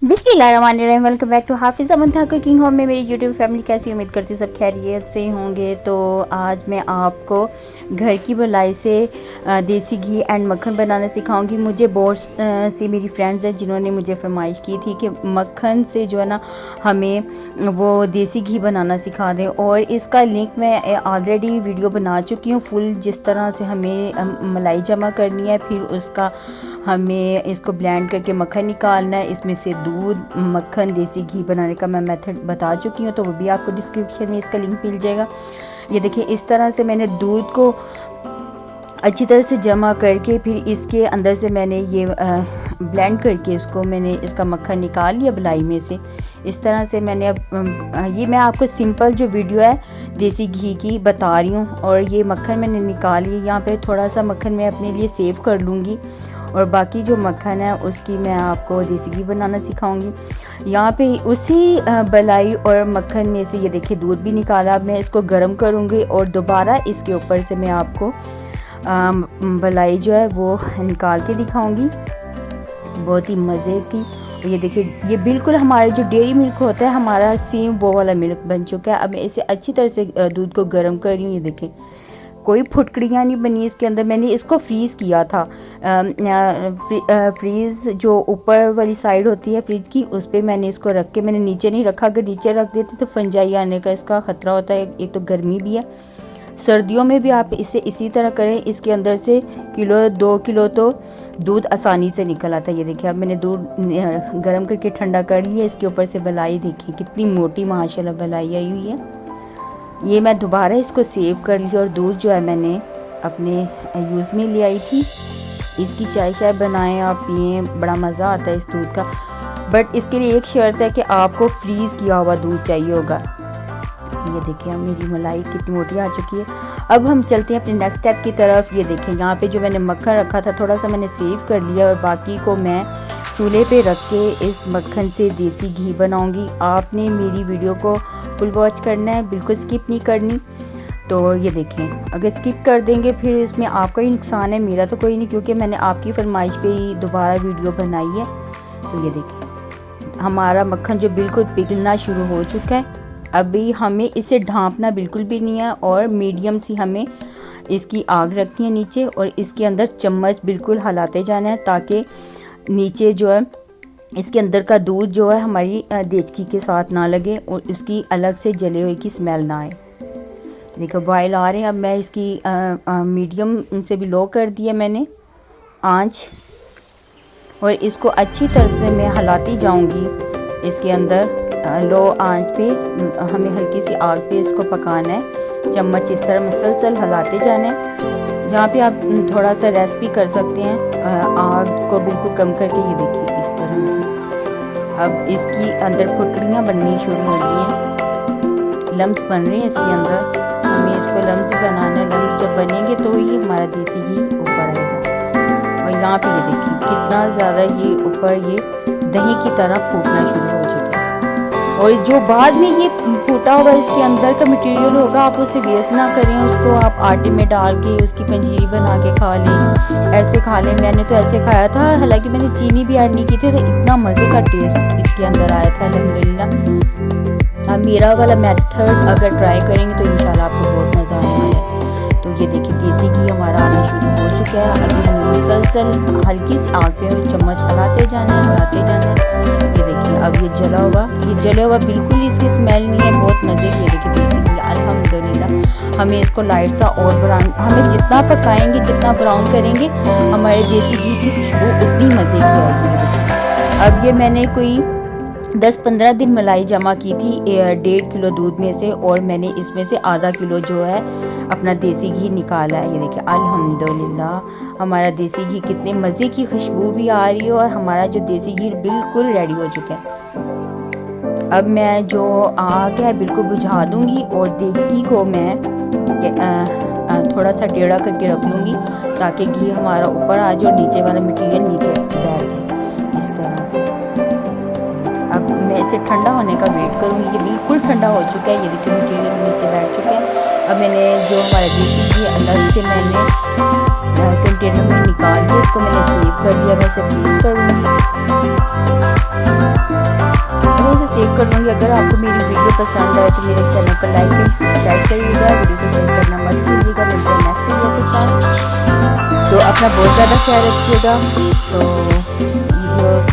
बिस्मिल्लाहिर्रहमानिर्रहीम। Welcome back to Hafiza Muntaha cooking home में मेरी यूट्यूब फैमिली कैसी, उम्मीद करती हूँ सब खैरियत से होंगे। तो आज मैं आपको घर की मलाई से देसी घी एंड मक्खन बनाना सिखाऊंगी। मुझे बहुत सी मेरी फ्रेंड्स हैं जिन्होंने मुझे फरमाइश की थी कि मक्खन से जो है ना हमें वो देसी घी बनाना सिखा दें, और इसका लिंक मैं ऑलरेडी वीडियो बना चुकी हूँ फुल, जिस तरह से हमें मलाई जमा करनी है, फिर उसका हमें इसको ब्लेंड करके मक्खन निकालना है। इसमें से दूध मक्खन देसी घी बनाने का मैं मेथड बता चुकी हूँ, तो वो भी आपको डिस्क्रिप्शन में इसका लिंक मिल जाएगा। ये देखिए, इस तरह से मैंने दूध को अच्छी तरह से जमा करके फिर इसके अंदर से मैंने ये ब्लेंड करके इसको मैंने इसका मक्खन निकाल लिया मलाई में से। इस तरह से मैंने अब ये मैं आपको सिंपल जो वीडियो है देसी घी की बता रही हूँ, और ये मक्खन मैंने निकाल लिया। यहाँ पे थोड़ा सा मक्खन मैं अपने लिए सेव कर लूँगी, और बाकी जो मक्खन है उसकी मैं आपको देसी घी बनाना सिखाऊंगी। यहाँ पे उसी मलाई और मक्खन में से ये देखिए दूध भी निकाला। अब मैं इसको गर्म करूँगी और दोबारा इसके ऊपर से मैं आपको मलाई जो है वो निकाल के दिखाऊंगी, बहुत ही मज़े की। तो ये देखिए, ये बिल्कुल हमारा जो डेयरी मिल्क होता है हमारा सेम वो वाला मिल्क बन चुका है। अब मैं इसे अच्छी तरह से दूध को गर्म कर रही हूँ। ये देखें, कोई फुटकड़ियाँ नहीं बनी इसके अंदर। मैंने इसको फ्रीज़ किया था। फ्रीज़ जो ऊपर वाली साइड होती है फ्रिज की, उस पर मैंने इसको रख के, मैंने नीचे नहीं रखा। अगर नीचे रख देते तो फंजाई आने का इसका ख़तरा होता है। एक तो गर्मी भी है, सर्दियों में भी आप इसे इसी तरह करें। इसके अंदर से 2 किलो तो दूध आसानी से निकल आता है। ये देखिए, अब मैंने दूध गर्म करके ठंडा कर लिया। इसके ऊपर से मलाई देखिए कितनी मोटी माशाल्लाह मलाई आई हुई है। ये मैं दोबारा इसको सेव कर ली, और दूध जो है मैंने अपने यूज़ में ले आई थी। इसकी चाय शाय बनाएं आप पिएँ, बड़ा मज़ा आता है इस दूध का। बट इसके लिए एक शर्त है कि आपको फ्रीज़ किया हुआ दूध चाहिए होगा। ये देखिए, अब मेरी मलाई कितनी मोटी आ चुकी है। अब हम चलते हैं अपने नेक्स्ट स्टेप की तरफ। ये देखें, यहाँ पे जो मैंने मक्खन रखा था थोड़ा सा मैंने सेव कर लिया, और बाकी को मैं चूल्हे पे रख के इस मक्खन से देसी घी बनाऊंगी। आपने मेरी वीडियो को फुल वॉच करना है, बिल्कुल स्किप नहीं करनी। तो ये देखें, अगर स्किप कर देंगे फिर इसमें आपका ही नुकसान है, मेरा तो कोई नहीं, क्योंकि मैंने आपकी फरमाइश पे ही दोबारा वीडियो बनाई है। तो ये देखें, हमारा मक्खन जो बिल्कुल पिघलना शुरू हो चुका है। अभी हमें इसे ढाँपना बिल्कुल भी नहीं है, और मीडियम सी हमें इसकी आग रखनी है नीचे, और इसके अंदर चम्मच बिल्कुल हिलाते जाना है ताकि नीचे जो है इसके अंदर का दूध जो है हमारी देचकी के साथ ना लगे और उसकी अलग से जले हुए की स्मेल ना आए। देखो बॉयल आ रहे हैं। अब मैं इसकी मीडियम से भी लो कर दिया मैंने आंच, और इसको अच्छी तरह से मैं हिलाती जाऊंगी। इसके अंदर लो आंच पे हमें हल्की सी आग पे इसको पकाना है। चम्मच इस तरह मसलसल हिलाते जाना है। जहाँ पे आप थोड़ा सा रेस्ट भी कर सकते हैं, आग को बिल्कुल कम करके। ये देखिए इस तरह से अब इसकी अंदर फुटकड़ियाँ बननी शुरू हो गई हैं, लम्स बन रहे हैं इसके अंदर। हमें इसको लम्स बनाना है। लम्स जब बनेंगे तो ये हमारा देसी घी ऊपर आएगा। और यहाँ पे ये देखिए कितना ज़्यादा ये ऊपर ये दही की तरह फूटना शुरू हो चुका है। और जो बाद में ये फूटा हुआ इसके अंदर का मटेरियल होगा, आप उसे वेस्ट ना करें। उसको आप आटे में डाल के उसकी पंजीरी बना के खा लें, ऐसे खा लें। मैंने तो ऐसे खाया था, हालांकि मैंने चीनी भी ऐड नहीं की थी, तो इतना मज़े का टेस्ट इसके अंदर आया था अल्हम्दुलिल्लाह। अब मेरा वाला मेथड अगर ट्राई करेंगे तो इंशाल्लाह आपको बहुत मज़ा आने वाला है। तो ये देखिए देसी घी हमारा आना शुरू हो चुका है। अभी हमें मुसलसल हल्की सी आग पे चम्मच हिलाते जाना है, हिलाते जाना है। ये देखिए, अब ये जला हुआ बिल्कुल इसकी स्मेल नहीं है, बहुत मज़े की। देखिए देसी घी अल्हम्दुलिल्लाह। हमें इसको लाइट सा और ब्राउन, हमें जितना पकाएंगे जितना ब्राउन करेंगे हमारे देसी घी की खुशबू उतनी मज़े की आएगी। अब ये मैंने कोई 10-15 दिन मलाई जमा की थी 1.5 किलो दूध में से, और मैंने इसमें से आधा किलो जो है अपना देसी घी निकाला है। ये देखिए अल्हम्दुलिल्लाह हमारा देसी घी कितने मज़े की खुशबू भी आ रही है, और हमारा जो देसी घी बिल्कुल रेडी हो चुका है। अब मैं जो आग है बिल्कुल बुझा दूँगी, और देचकी को मैं थोड़ा सा टेढ़ा करके रख लूँगी ताकि घी हमारा ऊपर आ जाए और नीचे वाला मटेरियल नीचे बैठ जाए इस तरह से। अब मैं इसे ठंडा होने का वेट करूँगी। ये बिल्कुल ठंडा हो चुका है। ये देखिए मटेरियल नीचे बैठ चुका है। अब मैंने जो हमारा देसी घी अलग से मैंने कंटेनर में निकाल लिया, इसको मैंने सेव कर लिया। मैं इसे फ्रीज़ करूँगी। सेव कर लूँगी। अगर आपको मेरी वीडियो पसंद आए तो मेरे चैनल को लाइक एंड सब्सक्राइब करिएगा, वीडियो को शेयर करना मत भूलिएगा। मिलते हैं नेक्स्ट वीडियो के साथ। तो अपना बहुत ज़्यादा ख्याल रखिएगा। तो वीडियो